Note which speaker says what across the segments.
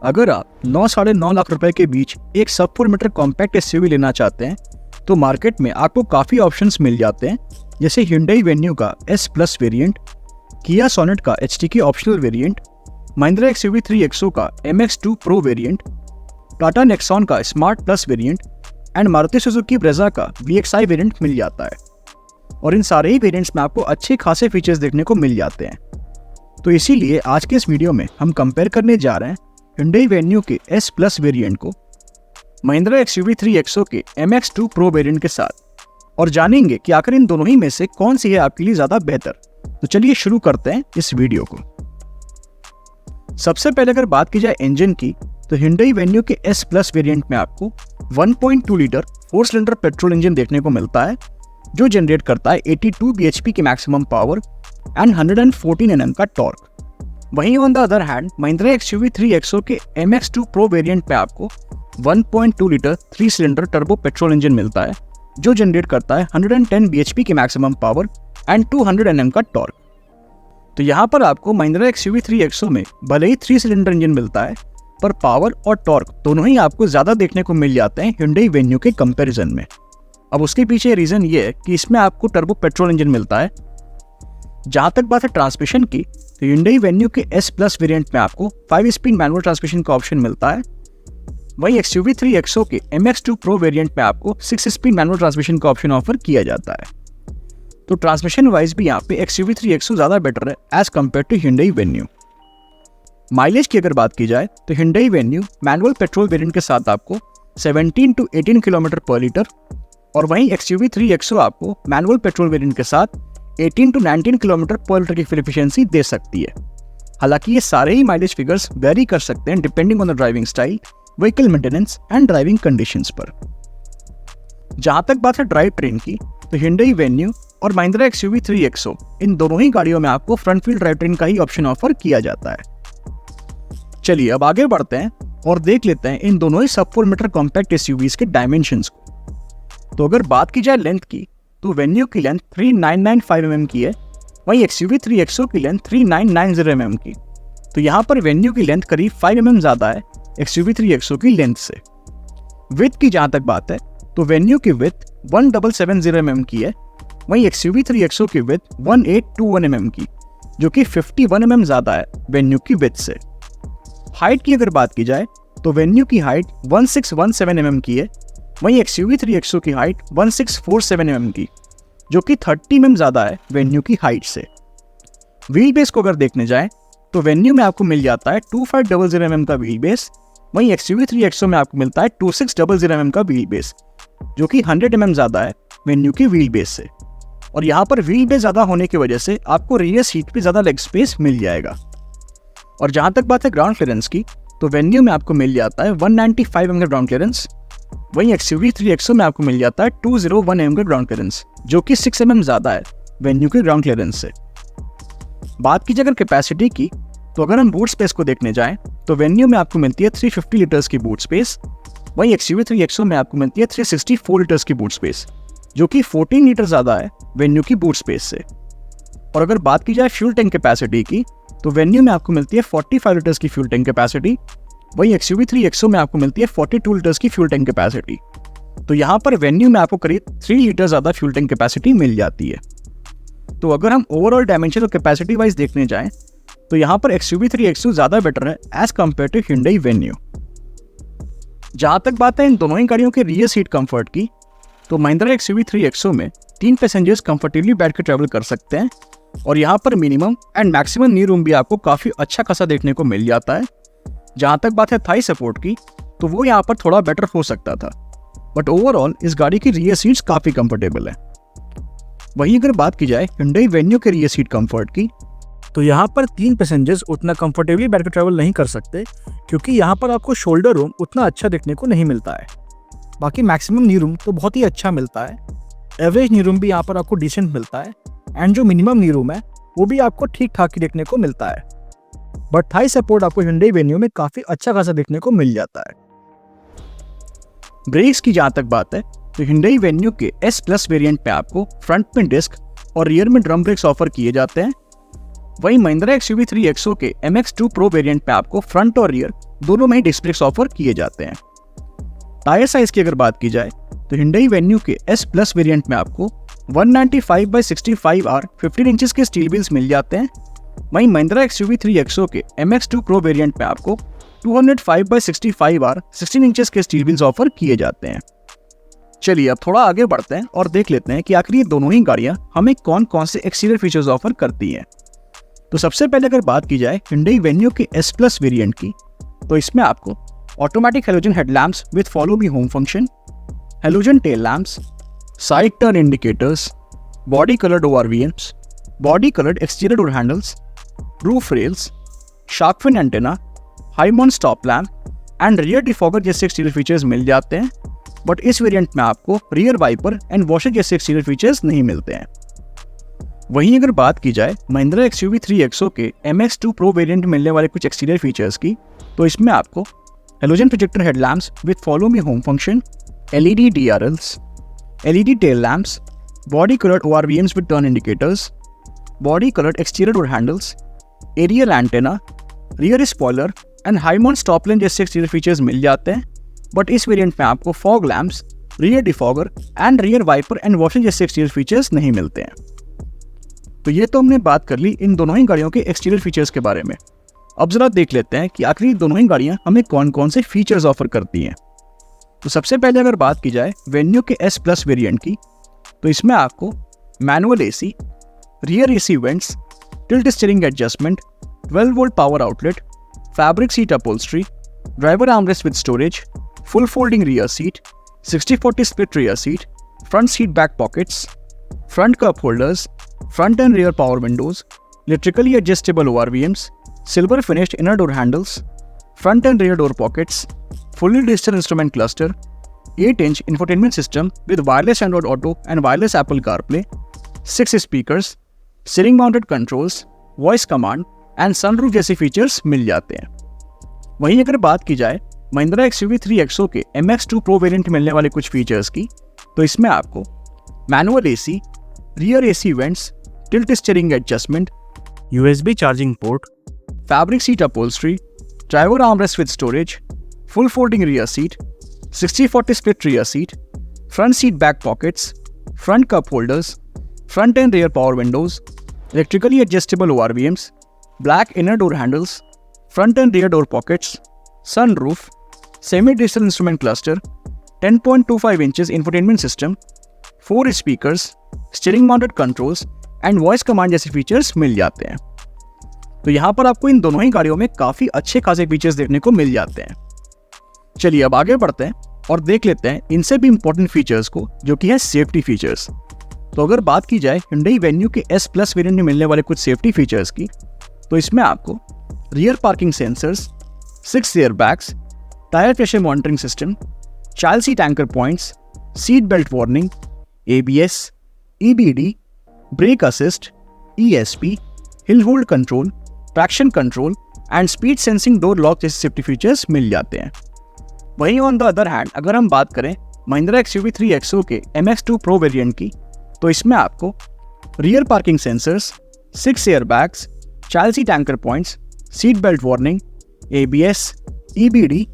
Speaker 1: अगर आप 9-9.5 लाख रुपए के बीच एक सब 4 मीटर कॉम्पैक्ट एसयूवी लेना चाहते हैं तो मार्केट में आपको काफ़ी ऑप्शंस मिल जाते हैं, जैसे Hyundai Venue का S plus variant, Kia Sonet का HTK optional variant, Mahindra XUV 3XO का MX2 Pro variant, Tata Nexon का smart plus variant and Maruti Suzuki Brezza का VXI वेरिएंट मिल जाता है। और इन सारे ही वेरिएंट्स में आपको अच्छे खासे फीचर्स देखने को मिल जाते हैं। तो इसीलिए आज के इस वीडियो में हम कंपेयर करने जा रहे हैं Hyundai Venue के S प्लस वेरिएंट को Mahindra XUV 3XO के MX2 Pro वेरिएंट के साथ, और जानेंगे कि आखिर इन दोनों ही में से कौन सी है आपके लिए ज़्यादा बेहतर। तो चलिए शुरू करते हैं इस वीडियो को। सबसे पहले अगर बात की जाए इंजन की, तो Hyundai Venue के S प्लस वेरिएंट में आपको 1.2 लीटर 4 सिलेंडर पेट्रोल इंजन देखने को मिलता है, जो जनरेट करता है 82 bhp की मैक्सिमम पावर एंड 114 Nm का टॉर्क। वहीं on the other hand Mahindra XUV 3XO के MX2 Pro वेरिएंट पे आपको 1.2 litre 3 cylinder turbo petrol engine मिलता है, जो जनरेट करता है 110 bhp की मैक्सिमम पावर एंड 200 Nm का टॉर्क। तो यहाँ पर आपको Mahindra XUV 3XO में भले ही 3 सिलेंडर इंजन मिलता है, पर पावर और टॉर्क दोनों ही आपको ज़्यादा देखने को मिल जाते हैं Hyundai Venue के कंपैरिजन में। अब उसके पीछे रीज़न ये है कि इसमें आपको टर्बो पेट्रोल इंजन मिलता है। जहाँ तक बात है ट्रांसमिशन की, तो Hyundai Venue के S प्लस वेरिएंट में आपको 5 स्पीड मैनुअल ट्रांसमिशन का ऑप्शन मिलता है। वहीं XUV 3XO के MX2 Pro वेरिएंट में आपको 6 स्पीड मैनुअल ट्रांसमिशन का ऑप्शन ऑफर किया जाता है। तो ट्रांसमिशन वाइज भी यहाँ पे XUV 3XO ज़्यादा बेटर है as compare to Hyundai Venue। Mileage की अगर बात की जाए तो Hyundai Venue manual petrol variant के साथ आपको 17 to 18 किलोमीटर पर लीटर, और वहीं XUV 3XO आपको मैनुअल पेट्रोल वेरिएंट के साथ 18 to 19 किलोमीटर पर लीटर की फ्यूल एफिशिएंसी दे सकती है। हालांकि ये सारे ही माइलेज फिगर्स वेरी कर सकते हैं depending on the driving style, vehicle maintenance and driving conditions पर। जहां तक बात है ड्राइव ट्रेन की, तो Hyundai Venue और Mahindra XUV 3XO इन दोनों ही गाड़ियों में आपको फ्रंट व्हील ड्राइव ट्रेन का ही ऑप्शन ऑफर किया जाता है। चलिए अब आगे बढ़ते हैं और देख लेते हैं इन दोनों ही सब 4 मीटर कॉम्पैक्ट एसयूवीज के डायमेंशंस को। तो अगर बात की जाए लेंथ की, तो Venue की लेंथ 3995 mm की है, वहीं XUV 3XO की लेंथ 3990 mm की। तो यहाँ पर Venue की लेंथ करीब 5 mm ज़्यादा है XUV 3XO की लेंथ से। विड्थ की जहाँ तक बात है, तो Venue की विड्थ 1770 mm की है, वहीं XUV 3XO की विड्थ 1821 mm की, जो कि 51 mm ज़्यादा है Venue की विड्थ से। हाइट की अगर बात की जाए, तो Venue की हाइट 1617 mm की है, वहीं XUV 3XO की हाइट 1647 mm की, जो कि 30 mm ज़्यादा है Venue की हाइट से। व्हील बेस को अगर देखने जाएं, तो Venue में आपको मिल जाता है 2500 mm का व्हील बेस, वहीं XUV 3XO में आपको मिलता है 2600 mm का व्हील बेस, जो कि 100 mm ज़्यादा है Venue की व्हील बेस से। और यहाँ पर व्हील बेस ज़्यादा होने की वजह से आपको रियर सीट पे ज़्यादा लेग स्पेस मिल जाएगा। और जहाँ तक बात है ग्राउंड क्लियरेंस की, तो Venue में आपको मिल जाता है 195 mm का ग्राउंड क्लियरेंस, वहीं XUV 3XO में आपको मिल जाता है 201 mm का ग्राउंड क्लियरेंस, जो कि 6 mm ज़्यादा है Venue के ग्राउंड क्लियरेंस से। बात की जाए अगर कैपेसिटी की, तो अगर हम बूट स्पेस को देखने जाएं, तो Venue में आपको मिलती है 350 लीटर्स की बूट स्पेस, वहीं XUV 3XO में आपको मिलती है 364 लीटर्स की बूट स्पेस, जो कि 14 लीटर ज़्यादा है Venue की बूट स्पेस से। और अगर बात की जाए फ्यूल टैंक कैपेसिटी की, तो Venue में आपको मिलती है 45 लीटर्स की फ्यूल टैंक कैपेसिटी, वहीं XUV 3XO में आपको मिलती है 42 लीटर्स की फ्यूल टैंक कैपेसिटी। तो यहाँ पर Venue में आपको करीब 3 लीटर ज़्यादा फ्यूल टैंक कैपेसिटी मिल जाती है। तो अगर हम ओवरऑल डायमेंशन और कैपेसिटी वाइज देखने जाएं, तो यहाँ पर XUV 3XO ज़्यादा बेटर है as compare to Hyundai Venue। जहाँ तक बात है इन दोनों ही गाड़ियों के रियर सीट कंफर्ट की, तो Mahindra XUV 3XO में 3 पैसेंजर्स कंफर्टेबली बैठ कर ट्रैवल कर सकते हैं, और यहाँ पर minimum and maximum knee room भी आपको काफ़ी अच्छा खासा देखने को मिल जाता है। जहाँ तक बात है थाई सपोर्ट की, तो वो यहाँ पर थोड़ा बेटर हो सकता था, बट ओवरऑल इस गाड़ी की रियर सीट्स काफ़ी कंफर्टेबल है। वहीं अगर बात की जाए Hyundai Venue के रियर सीट कंफर्ट की, तो यहाँ पर 3 पैसेंजर्स उतना कंफर्टेबली बैठ कर ट्रैवल नहीं कर सकते, क्योंकि यहाँ पर आपको शोल्डर रूम उतना अच्छा देखने को नहीं मिलता है। बाकी मैक्सिमम नी रूम तो बहुत ही अच्छा मिलता है, एवरेज नी रूम भी यहाँ पर आपको डिसेंट मिलता है, एंड जो मिनिमम नी रूम है वो भी आपको ठीक ठाक ही देखने को मिलता है। बट थाई सपोर्ट आपको Hyundai Venue में काफ़ी अच्छा खासा देखने को मिल जाता है। ब्रेक्स की जहाँ तक बात है, तो Hyundai Venue के S प्लस वेरिएंट पे आपको फ्रंट में डिस्क और रियर में ड्रम ब्रेक्स ऑफर किए जाते हैं, वहीं Mahindra XUV 3XO के MX2 Pro वेरिएंट पे आपको फ्रंट और रियर दोनों में ही डिस्क ब्रेक्स ऑफर किए जाते हैं। टायर साइज की अगर बात की जाए तो Hyundai Venue के S प्लस वेरिएंट में आपको 195/65R 15 इंचेस के स्टील व्हील्स मिल जाते हैं। वहीं Mahindra XUV 3XO के MX2 Pro वेरिएंट में आपको 205/65R 16 इंचेस के स्टील व्हील्स ऑफर किए जाते हैं। चलिए अब थोड़ा आगे बढ़ते हैं और देख लेते हैं कि आखिर ये दोनों ही गाड़ियां हमें कौन कौन से एक्सटीरियर फीचर्स ऑफर करती हैं। तो सबसे पहले अगर बात की जाए Hyundai Venue के S प्लस वेरिएंट की, तो इसमें आपको automatic halogen headlamps with follow me home function, halogen tail lamps, side turn indicators, body coloured ORVMs, body coloured exterior door handles, roof rails, shark fin antenna, high mount stop lamp and rear defogger जैसे exterior features मिल जाते हैं। But इस वेरिएंट में आपको rear wiper and washer जैसे exterior features नहीं मिलते हैं। वहीं अगर बात की जाए Mahindra XUV 3XO के MX2 Pro वेरिएंट में मिलने वाले कुछ एक्सटीरियर फीचर्स की, तो इसमें आपको halogen projector headlamps with follow me home function, LED DRLs, LED tail lamps, body coloured ORVMs with turn indicators, body coloured exterior door handles, aerial antenna, rear spoiler and high mount stop lamp जैसे exterior features मिल जाते हैं। But इस वेरिएंट में आपको fog lamps, rear defogger and rear wiper and washer जैसे exterior features नहीं मिलते हैं। तो ये तो हमने बात कर ली इन दोनों ही गाड़ियों के एक्सटीरियर फीचर्स के बारे में। अब जरा देख लेते हैं कि आखिर दोनों ही गाड़ियां हमें कौन कौन से फीचर्स ऑफर करती हैं। तो सबसे पहले अगर बात की जाए Venue के S प्लस वेरिएंट की, तो इसमें आपको manual AC, rear AC vents, tilt steering adjustment, 12 volt power outlet, fabric seat upholstery, driver armrest with storage, full folding rear seat, 60/40 split rear seat, front seat back pockets, front cup holders, front and rear power windows, electrically adjustable ORVMs, silver finished inner door handles, front and rear door pockets, fully digital instrument cluster, 8-inch infotainment system with wireless Android Auto and wireless Apple CarPlay, 6 speakers, steering mounted controls, voice command and sunroof जैसे features मिल जाते हैं। वहीं अगर बात की जाए Mahindra XUV 3XO के MX2 Pro वेरिएंट मिलने वाले कुछ फीचर्स की, तो इसमें आपको manual AC, rear AC vents, tilt steering adjustment, USB charging port, fabric seat upholstery, driver armrest with storage, full folding rear seat, 60/40 split rear seat, front seat back pockets, front cup holders, front end rear power Windows, electrically adjustable ORVMs, black inner door handles, front end rear door pockets, sunroof, semi digital instrument cluster, 10.25 inches infotainment system, 4 speakers, steering mounted controls and voice command जैसे features मिल जाते हैं। तो यहाँ पर आपको इन दोनों ही गाड़ियों में काफ़ी अच्छे खासे फीचर्स देखने को मिल जाते हैं। चलिए अब आगे बढ़ते हैं और देख लेते हैं इनसे भी इंपॉर्टेंट फीचर्स को, जो कि है सेफ्टी फीचर्स। तो अगर बात की जाए Hyundai Venue के S प्लस वेरिएंट में मिलने वाले कुछ सेफ्टी फीचर्स की, तो इसमें आपको rear parking sensors, 6 air bags, tyre pressure monitoring system, child seat anchor points, seat belt warning, ABS, EBD, brake assist, ESP, hill hold control, traction control and speed sensing door lock जैसे safety features मिल जाते हैं। वहीं on the other hand अगर हम बात करें Mahindra XUV 3XO के MX2 Pro वेरिएंट की, तो इसमें आपको rear parking sensors, 6 air bags, child seat anchor points, seat belt warning, ABS, EBD,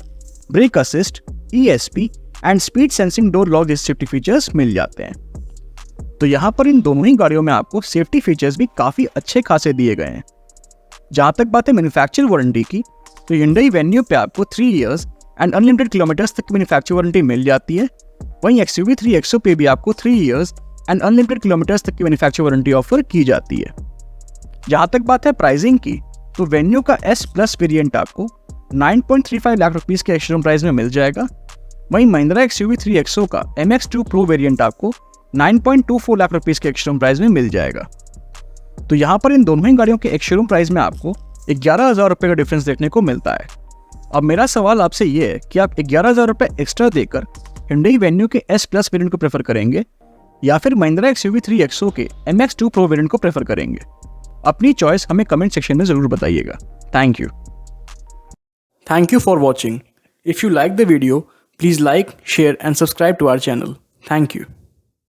Speaker 1: brake assist, ESP and speed sensing door lock जैसे सेफ्टी फीचर्स मिल जाते हैं। तो यहाँ पर इन दोनों ही गाड़ियों में आपको सेफ्टी फीचर्स भी काफ़ी अच्छे खासे दिए गए हैं। जहाँ तक बात है मैन्युफैक्चर वारंटी की, तो Hyundai Venue पे आपको 3 इयर्स एंड अनलिमिटेड किलोमीटर्स तक की मैन्युफैक्चर वारंटी मिल जाती है। वहीं XUV 3XO पे भी आपको 3 इयर्स एंड अनलिमिटेड किलोमीटर्स तक की मैन्युफैक्चर वारंटी ऑफर की जाती है। जहाँ तक बात है प्राइसिंग की, तो Venue का S प्लस वेरिएंट आपको 9.35 लाख रुपीज़ के एक्स-शोरूम प्राइस में मिल जाएगा। वहीं Mahindra XUV 3XO का MX2 Pro वेरिएंट आपको 9.24 लाख रुपीज़ के एक्स-शोरूम प्राइस में मिल जाएगा। तो यहाँ पर इन दोनों ही गाड़ियों के एक्स-शोरूम प्राइस में आपको 11,000 रुपये का डिफरेंस देखने को मिलता है। अब मेरा सवाल आपसे ये है कि आप 11,000 रुपये एक्स्ट्रा देकर Hyundai Venue के S प्लस वेरिएंट को प्रेफर करेंगे या फिर Mahindra XUV 3XO के MX2 Pro वेरिएंट को प्रेफर करेंगे? अपनी चॉइस हमें कमेंट सेक्शन में ज़रूर बताइएगा। Thank you for watching. If you like the video, please like, share and subscribe to our channel. Thank you.